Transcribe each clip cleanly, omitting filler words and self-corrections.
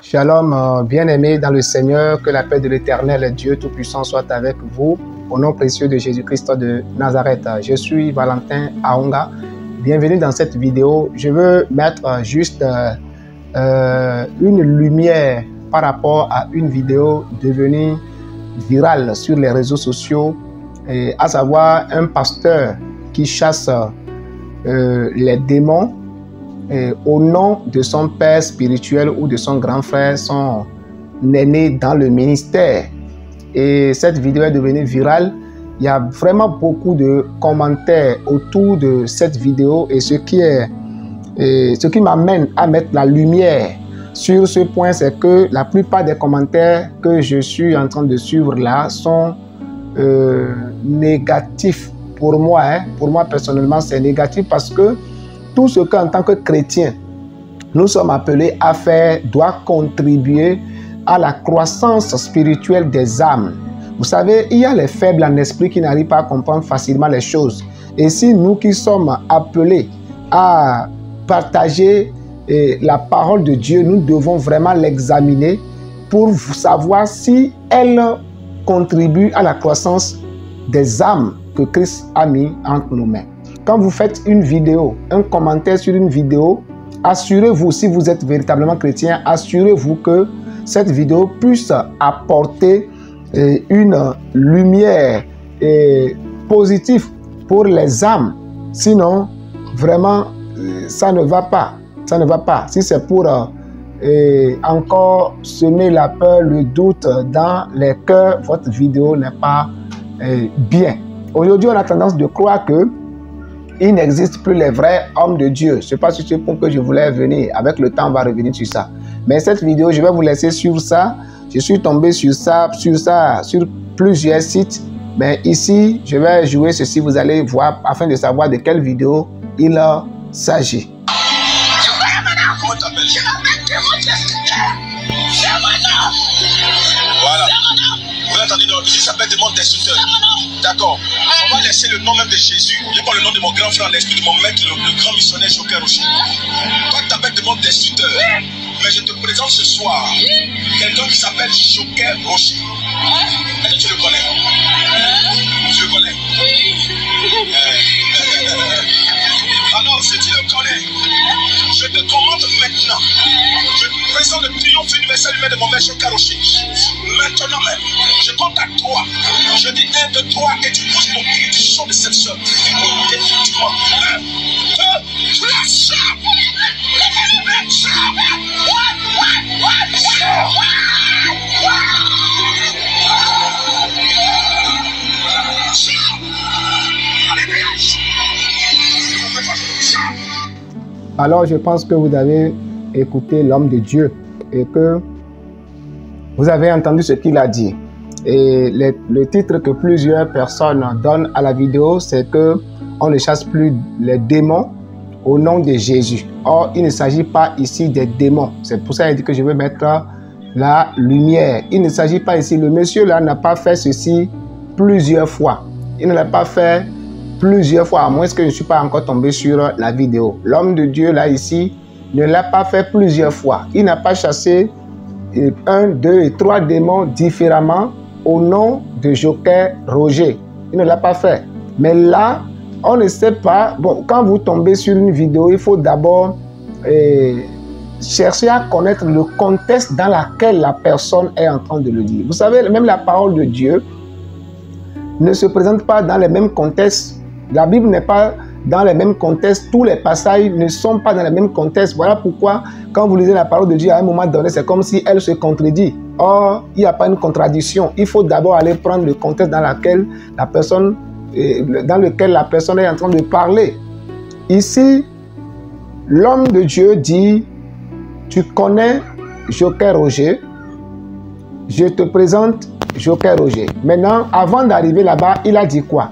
Shalom, bien-aimés dans le Seigneur, que la paix de l'Éternel Dieu Tout-Puissant soit avec vous, au nom précieux de Jésus-Christ de Nazareth. Je suis Valentin Aonga, bienvenue dans cette vidéo. Je veux mettre juste une lumière par rapport à une vidéo devenue virale sur les réseaux sociaux, à savoir un pasteur qui chasse les démons au nom de son père spirituel ou de son grand frère, son aîné dans le ministère. Et cette vidéo est devenue virale. Il y a vraiment beaucoup de commentaires autour de cette vidéo et ce qui m'amène à mettre la lumière sur ce point, c'est que la plupart des commentaires que je suis en train de suivre là sont négatifs pour moi. Pour moi personnellement, c'est négatif parce que tout ce qu'en tant que chrétien, nous sommes appelés à faire doit contribuer à la croissance spirituelle des âmes. Vous savez, il y a les faibles en esprit qui n'arrivent pas à comprendre facilement les choses. Et si nous qui sommes appelés à partager la parole de Dieu, nous devons vraiment l'examiner pour savoir si elle contribue à la croissance des âmes que Christ a mis entre nos mains. Quand vous faites une vidéo, un commentaire sur une vidéo, assurez-vous, si vous êtes véritablement chrétien, assurez-vous que cette vidéo puisse apporter une lumière positive pour les âmes. Sinon, vraiment, ça ne va pas. Ça ne va pas. Si c'est pour encore semer la peur, le doute dans les cœurs, votre vidéo n'est pas bien. Aujourd'hui, on a tendance de croire que il n'existe plus les vrais hommes de Dieu. Ce n'est pas sur ce point que je voulais venir. Avec le temps, on va revenir sur ça. Mais cette vidéo, je vais vous laisser sur ça. Je suis tombé sur ça, sur plusieurs sites. Mais ici, je vais jouer ceci. Vous allez voir afin de savoir de quelle vidéo il s'agit. Comment t'appelles? Je m'appelle Démon Destructeur. C'est mon nom. Voilà. Vous entendez, ici ça s'appelle Démon Destructeur. D'accord. On va laisser le nom même de Jésus. Je prends le nom de mon grand frère, l'esprit de mon maître, le grand missionnaire Joker Rocher. Toi, tu t'appelles Démon Destructeur. Mais je te présente ce soir quelqu'un qui s'appelle Joker Rocher. Est-ce que tu le connais? Tu le connais? Alors, si tu le connais, je te commande maintenant. Je te présente le triomphe universel humain de mon maître Joker Rocher. Maintenant même, je compte à 3. Je dis 1, 2, 3 et tu pousses ton pied, tu sors de cette somme. Définitivement. 1, 2, 3, sors. Alors, je pense que vous avez écouté l'homme de Dieu et que vous avez entendu ce qu'il a dit. Et le titre que plusieurs personnes donnent à la vidéo, c'est que on ne chasse plus les démons au nom de Jésus. Or, il ne s'agit pas ici des démons. C'est pour ça qu'il dit que je veux mettre la lumière. Il ne s'agit pas ici. Le monsieur là n'a pas fait ceci plusieurs fois. Il ne l'a pas fait plusieurs fois, à moins que je ne suis pas encore tombé sur la vidéo. L'homme de Dieu là ici ne l'a pas fait plusieurs fois. Il n'a pas chassé 1, 2 et 3 démons différemment au nom de Joker Rocher. Il ne l'a pas fait. Mais là, on ne sait pas. Bon, quand vous tombez sur une vidéo, il faut d'abord chercher à connaître le contexte dans lequel la personne est en train de le dire. Vous savez, même la parole de Dieu ne se présente pas dans les mêmes contextes. La Bible n'est pas dans les mêmes contextes. Tous les passages ne sont pas dans les mêmes contextes. Voilà pourquoi, quand vous lisez la parole de Dieu, à un moment donné, c'est comme si elle se contredit. Or, il n'y a pas une contradiction. Il faut d'abord aller prendre le contexte dans lequel la personne est en train de parler. Ici, l'homme de Dieu dit, tu connais Joker Rocher, je te présente Joker Rocher. Maintenant, avant d'arriver là-bas, il a dit quoi?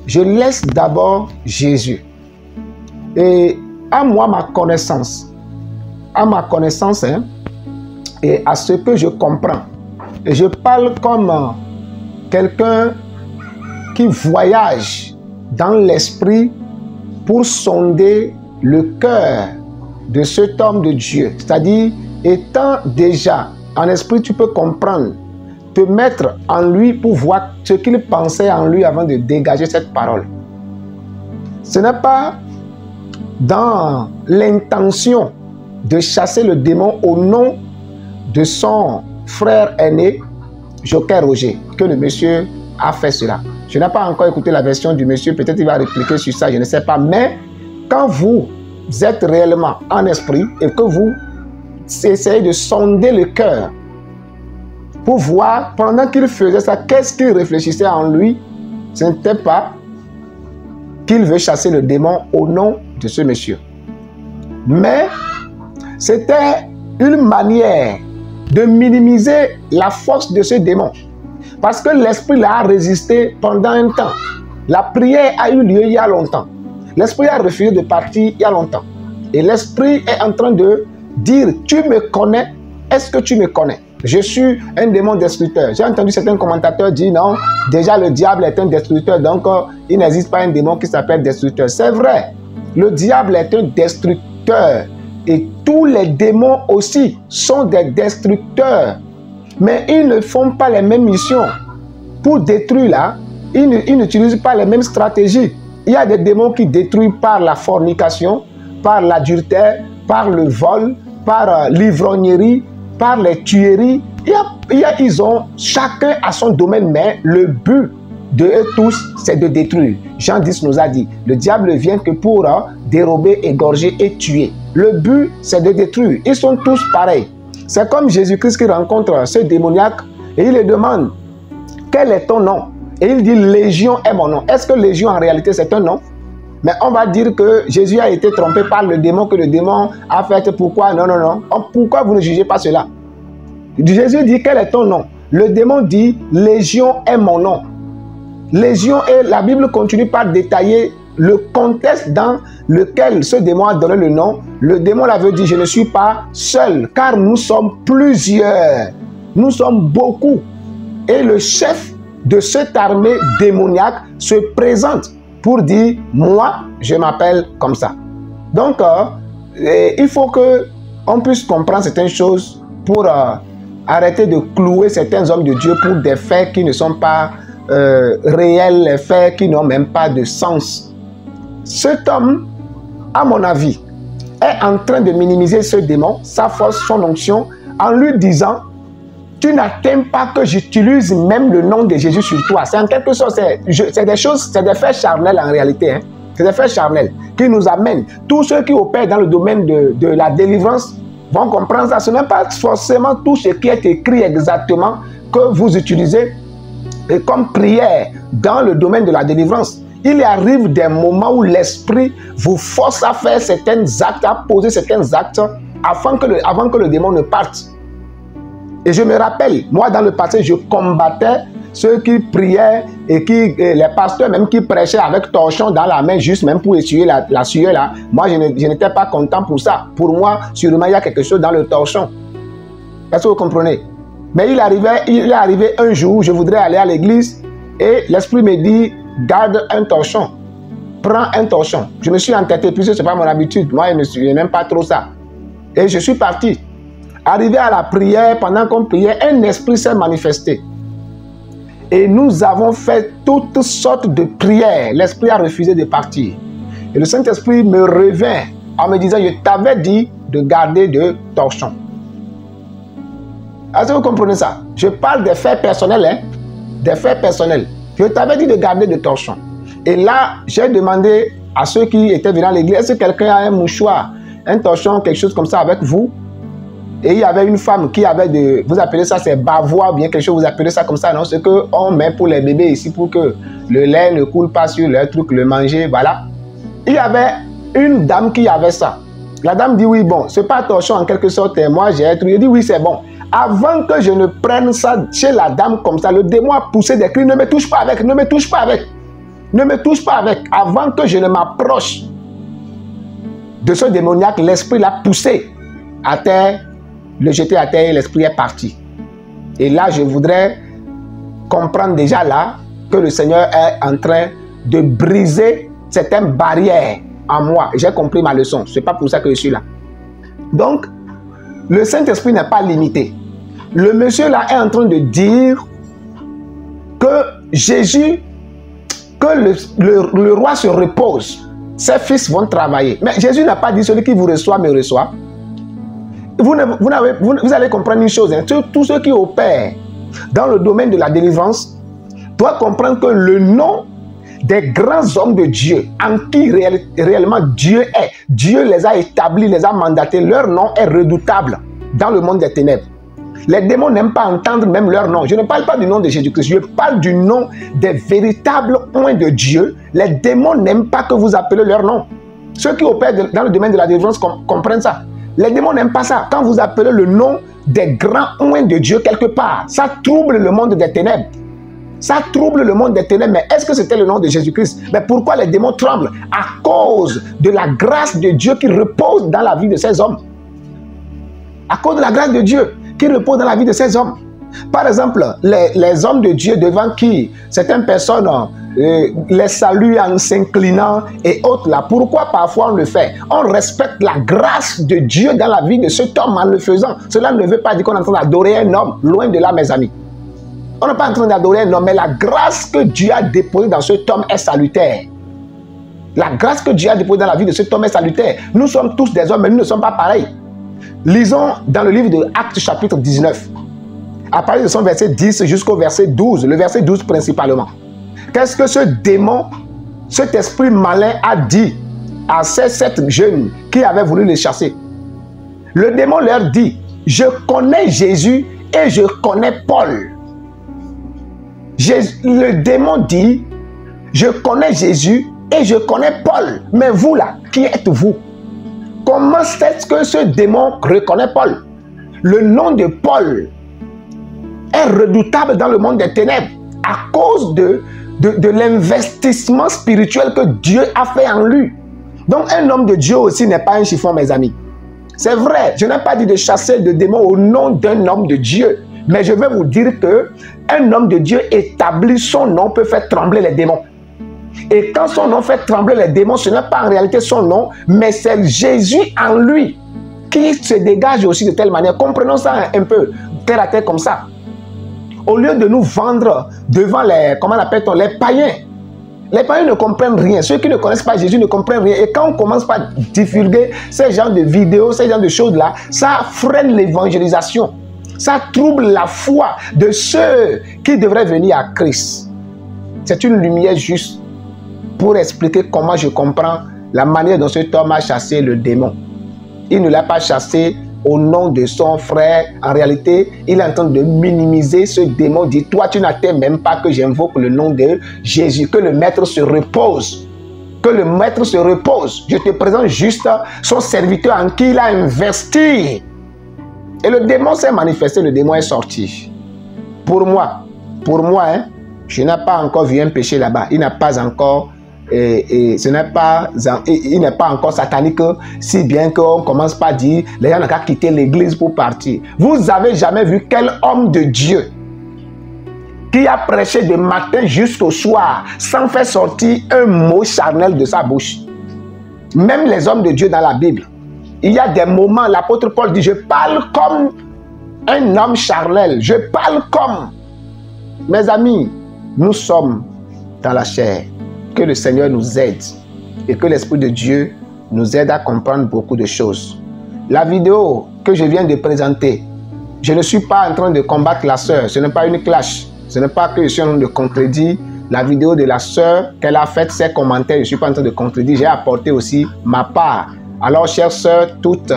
Je laisse d'abord Jésus. Et à moi, ma connaissance, et à ce que je comprends, et je parle comme quelqu'un qui voyage dans l'esprit pour sonder le cœur de cet homme de Dieu, c'est-à-dire étant déjà en esprit, tu peux comprendre, te mettre en lui pour voir ce qu'il pensait en lui avant de dégager cette parole. Ce n'est pas dans l'intention de chasser le démon au nom de son frère aîné, Joker Roger, que le monsieur a fait cela. Je n'ai pas encore écouté la version du monsieur, peut-être il va répliquer sur ça, je ne sais pas. Mais quand vous êtes réellement en esprit et que vous essayez de sonder le cœur pour voir, pendant qu'il faisait ça, qu'est-ce qu'il réfléchissait en lui, ce n'était pas qu'il veut chasser le démon au nom de ce monsieur. Mais c'était une manière de minimiser la force de ce démon. Parce que l'esprit l'a résisté pendant un temps. La prière a eu lieu il y a longtemps. L'esprit a refusé de partir il y a longtemps. Et l'esprit est en train de dire, tu me connais, est-ce que tu me connais? Je suis un démon destructeur. J'ai entendu certains commentateurs dire non, déjà le diable est un destructeur, donc il n'existe pas un démon qui s'appelle destructeur. C'est vrai, le diable est un destructeur et tous les démons aussi sont des destructeurs. Mais ils ne font pas les mêmes missions. Pour détruire là, ils n'utilisent pas les mêmes stratégies. Il y a des démons qui détruisent par la fornication, par l'adultère, par le vol, par l'ivrognerie, par les tueries. Ils ont chacun à son domaine, mais le but de eux tous, c'est de détruire. Jean 10 nous a dit, le diable vient que pour dérober, égorger et tuer. Le but, c'est de détruire. Ils sont tous pareils. C'est comme Jésus-Christ qui rencontre ce démoniaque et il lui demande, quel est ton nom? Et il dit, Légion est mon nom. Est-ce que Légion en réalité c'est un nom? Mais on va dire que Jésus a été trompé par le démon, que le démon a fait. Pourquoi? Non, non, non. Pourquoi vous ne jugez pas cela? Jésus dit, quel est ton nom? Le démon dit, Légion est mon nom. Légion, et la Bible continue par détailler le contexte dans lequel ce démon a donné le nom. Le démon l'avait dit, je ne suis pas seul, car nous sommes plusieurs. Nous sommes beaucoup. Et le chef de cette armée démoniaque se présente pour dire, moi, je m'appelle comme ça. Donc, il faut qu'on puisse comprendre certaines choses pour arrêter de clouer certains hommes de Dieu pour des faits qui ne sont pas réels, les faits qui n'ont même pas de sens. Cet homme, à mon avis, est en train de minimiser ce démon, sa force, son onction, en lui disant, tu n'atteins pas que j'utilise même le nom de Jésus sur toi. C'est en quelque sorte, c'est des choses, c'est des faits charnels en réalité. Hein? C'est des faits charnels qui nous amènent. Tous ceux qui opèrent dans le domaine de la délivrance vont comprendre ça. Ce n'est pas forcément tout ce qui est écrit exactement que vous utilisez comme prière dans le domaine de la délivrance. Il arrive des moments où l'esprit vous force à faire certains actes, à poser certains actes avant que le démon ne parte. Et je me rappelle, moi dans le passé, je combattais ceux qui priaient et les pasteurs même qui prêchaient avec torchon dans la main, juste même pour essuyer la sueur là. Moi, je n'étais pas content pour ça. Pour moi, sûrement, il y a quelque chose dans le torchon. Est-ce que vous comprenez? Mais il est arrivé un jour, je voudrais aller à l'église et l'esprit me dit, garde un torchon. Prends un torchon. Je me suis entêté, puisque ce n'est pas mon habitude. Moi, je n'aime pas trop ça. Et je suis parti. Arrivé à la prière, pendant qu'on priait, un esprit s'est manifesté. Et nous avons fait toutes sortes de prières. L'esprit a refusé de partir. Et le Saint-Esprit me revint en me disant, je t'avais dit de garder de torchon. Est-ce que vous comprenez ça? Je parle des faits personnels, hein? Des faits personnels. Je t'avais dit de garder de torchon. Et là, j'ai demandé à ceux qui étaient venus à l'église, est-ce que quelqu'un a un mouchoir, un torchon, quelque chose comme ça avec vous? Et il y avait une femme qui avait vous appelez ça, c'est bavois, bien quelque chose, vous appelez ça comme ça, non? Ce qu'on met pour les bébés ici, pour que le lait ne coule pas sur leur truc, le manger, voilà. Il y avait une dame qui avait ça. La dame dit, oui, bon, c'est pas torchon en quelque sorte, et moi j'ai un truc. Il dit, oui, c'est bon. Avant que je ne prenne ça chez la dame comme ça, le démon a poussé des cris, ne me touche pas avec, ne me touche pas avec. Ne me touche pas avec. Avant que je ne m'approche de ce démoniaque, l'esprit l'a poussé à terre, le jeter à terre et l'esprit est parti. Et là, je voudrais comprendre déjà là que le Seigneur est en train de briser certaines barrières en moi. J'ai compris ma leçon. Ce n'est pas pour ça que je suis là. Donc, le Saint-Esprit n'est pas limité. Le monsieur là est en train de dire que Jésus, que le roi se repose. Ses fils vont travailler. Mais Jésus n'a pas dit celui qui vous reçoit me reçoit. Vous allez comprendre une chose. Hein. Tous ceux qui opèrent dans le domaine de la délivrance doivent comprendre que le nom des grands hommes de Dieu, en qui réellement Dieu est, Dieu les a établis, les a mandatés, leur nom est redoutable dans le monde des ténèbres. Les démons n'aiment pas entendre même leur nom. Je ne parle pas du nom de Jésus-Christ, je parle du nom des véritables oints de Dieu. Les démons n'aiment pas que vous appelez leur nom. Ceux qui opèrent dans le domaine de la délivrance comprennent ça. Les démons n'aiment pas ça. Quand vous appelez le nom des grands oints de Dieu quelque part, ça trouble le monde des ténèbres. Ça trouble le monde des ténèbres. Mais est-ce que c'était le nom de Jésus-Christ? Mais pourquoi les démons tremblent? À cause de la grâce de Dieu qui repose dans la vie de ces hommes. À cause de la grâce de Dieu qui repose dans la vie de ces hommes. Par exemple, les hommes de Dieu devant qui certaines personnes les saluent en s'inclinant et autres là. Pourquoi parfois on le fait? On respecte la grâce de Dieu dans la vie de cet homme en le faisant. Cela ne veut pas dire qu'on est en train d'adorer un homme. Loin de là, mes amis. On n'est pas en train d'adorer un homme, mais la grâce que Dieu a déposée dans cet homme est salutaire. La grâce que Dieu a déposée dans la vie de cet homme est salutaire. Nous sommes tous des hommes, mais nous ne sommes pas pareils. Lisons dans le livre de Actes chapitre 19. À partir de son verset 10 jusqu'au verset 12. Le verset 12 principalement. Qu'est-ce que ce démon, cet esprit malin a dit à ces 7 jeunes qui avaient voulu les chasser? Le démon leur dit, je connais Jésus et je connais Paul. Le démon dit, je connais Jésus et je connais Paul. Mais vous là, qui êtes-vous? Comment est-ce que ce démon reconnaît Paul? Le nom de Paul est redoutable dans le monde des ténèbres à cause de l'investissement spirituel que Dieu a fait en lui. Donc un homme de Dieu aussi n'est pas un chiffon, mes amis. C'est vrai, je n'ai pas dit de chasser le démon au nom d'un homme de Dieu. Mais je vais vous dire qu'un homme de Dieu établi, son nom peut faire trembler les démons. Et quand son nom fait trembler les démons, ce n'est pas en réalité son nom, mais c'est Jésus en lui qui se dégage aussi de telle manière. Comprenons ça un peu, terre à terre comme ça. Au lieu de nous vendre devant les, comment on appelle-t-on, les païens. Les païens ne comprennent rien. Ceux qui ne connaissent pas Jésus ne comprennent rien. Et quand on commence par divulguer ces genres de vidéos, ces genres de choses-là, ça freine l'évangélisation. Ça trouble la foi de ceux qui devraient venir à Christ. C'est une lumière juste pour expliquer comment je comprends la manière dont cet homme a chassé le démon. Il ne l'a pas chassé au nom de son frère. En réalité, il est en train de minimiser ce démon. Dit, toi, tu n'attends même pas que j'invoque le nom de Jésus. Que le maître se repose. Que le maître se repose. Je te présente juste son serviteur en qui il a investi. Et le démon s'est manifesté, le démon est sorti. Pour moi, hein, je n'ai pas encore vu un péché là-bas. Il n'a pas encore, il n'est pas encore satanique, si bien qu'on commence par dire, les gens n'ont qu'à quitter l'église pour partir. Vous avez jamais vu quel homme de Dieu qui a prêché de matin jusqu'au soir sans faire sortir un mot charnel de sa bouche? Même les hommes de Dieu dans la Bible. Il y a des moments, l'apôtre Paul dit, je parle comme un homme charnel. Je parle comme. Mes amis, nous sommes dans la chair. Que le Seigneur nous aide et que l'Esprit de Dieu nous aide à comprendre beaucoup de choses. La vidéo que je viens de présenter, je ne suis pas en train de combattre la sœur. Ce n'est pas une clash. Ce n'est pas que je suis en train de contredire la vidéo de la sœur qu'elle a fait, ses commentaires. Je ne suis pas en train de contredire. J'ai apporté aussi ma part. Alors, chères sœurs, toutes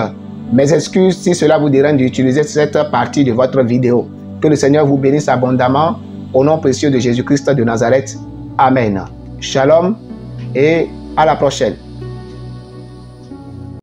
mes excuses si cela vous dérange d'utiliser cette partie de votre vidéo. Que le Seigneur vous bénisse abondamment. Au nom précieux de Jésus-Christ de Nazareth. Amen. Shalom et à la prochaine.